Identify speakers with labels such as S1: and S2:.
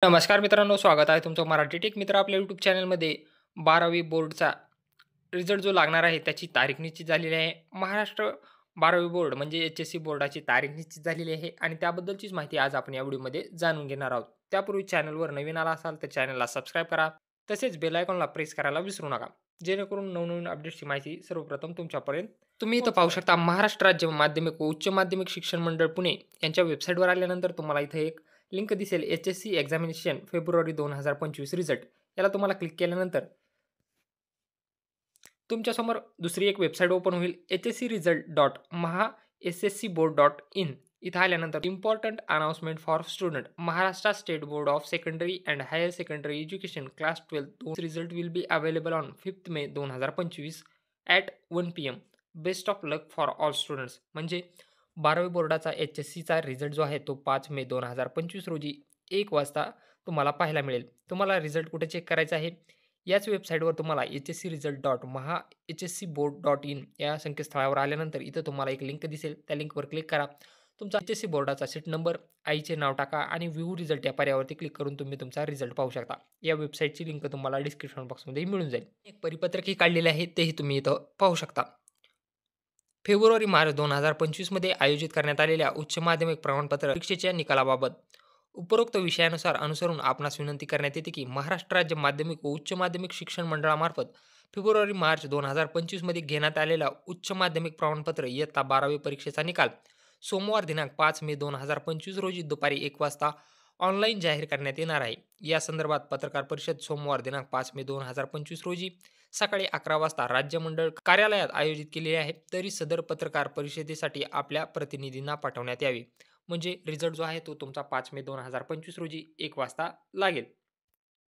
S1: नमस्कार मित्रांनो, स्वागत आहे तुमचं मराठी टेक मित्र आपल्या यूट्यूब चॅनलमध्ये. 12वी बोर्डचा रिझल्ट जो लागणार आहे त्याची तारीख निश्चित झालेली आहे. महाराष्ट्र 12वी बोर्ड म्हणजे एच-एस-सी बोर्डाची तारीख निश्चित झालेली आहे आणि त्याबद्दलचीच माहिती आज आपण या व्हिडिओमध्ये जाणून घेणार आहोत. त्यापूर्वी चॅनलवर नवीन आला असाल तर चॅनलला सबस्क्राईब करा. तसेच बेल आयकॉनला प्रेस करायला विसरू नका. जेणेकरून नवनवीन अपडेट्सची माहिती सर्वप्रथम तुमच्यापर्यंत तुम्ही इथं पाहू शकता. महाराष्ट्र राज्य माध्यमिक व उच्च माध्यमिक शिक्षण मंडळ पुणे यांच्या वेबसाईटवर आल्यानंतर तुम्हाला इथे एक लिंक दिसेल एच-एस-सी एक्झामिनेशन फेब्रुवारी 2025 रिझल्ट. याला तुम्हाला क्लिक केल्यानंतर तुमच्यासमोर दुसरी एक वेबसाईट ओपन होईल hscresult.maha.sscboard.in. इथं आल्यानंतर important announcement for student Maharashtra state board of secondary and higher secondary education class 12 result will be available on 5 May 2025 at 1 PM. Best of luck for all students. म्हणजे 12वी बोर्डाचा एच-एस-सीचा रिझल्ट जो आहे तो 5 May 2025 रोजी 1 वाजता तुम्हाला पाहायला मिळेल. तुम्हाला रिझल्ट कुठे चेक करायचा आहे? याच वेबसाईटवर तुम्हाला hscresult.maha.sscboard.in या संकेतस्थळावर आल्यानंतर इथं तुम्हाला एक लिंक दिसेल. त्या लिंकवर क्लिक करा. तुमचा एच-एस-सी बोर्डाचा सीट नंबर, आईचे नाव टाका आणि व्ह्यू रिझल्ट या पर्यायावरती क्लिक करून तुम्ही तुमचा रिझल्ट पाहू शकता. या वेबसाईटची लिंक तुम्हाला डिस्क्रिप्शन बॉक्समध्ये मिळून जाईल. एक परिपत्रकही काढलेले आहे तेही तुम्ही इथं पाहू शकता. फेब्रुवारी-मार्च 2025 मध्ये आयोजित करण्यात आलेल्या उच्च माध्यमिक प्रमाणपत्र परीक्षेच्या निकालाबाबत उपरोक्त विषयानुसार अनुसरून आपणास विनंती करण्यात येते की महाराष्ट्र राज्य माध्यमिक व उच्च माध्यमिक शिक्षण मंडळामार्फत फेब्रुवारी-मार्च 2025 मध्ये घेण्यात आलेला उच्च माध्यमिक प्रमाणपत्र इयत्ता 12वी परीक्षेचा निकाल सोमवार दिनांक 5 मे 2025 रोजी दुपारी 1 वाजता ऑनलाईन जाहीर करण्यात येणार आहे. या संदर्भात पत्रकार परिषद सोमवार दिनांक 5 मे 2025 रोजी सकाळी 11 वाजता राज्य मंडळ कार्यालयात आयोजित केलेली आहे. तरी सदर पत्रकार परिषदेसाठी आपल्या प्रतिनिधींना पाठवण्यात यावे. म्हणजे रिझल्ट जो आहे तो तुमचा 5 मे 2025 रोजी 1 वाजता लागेल.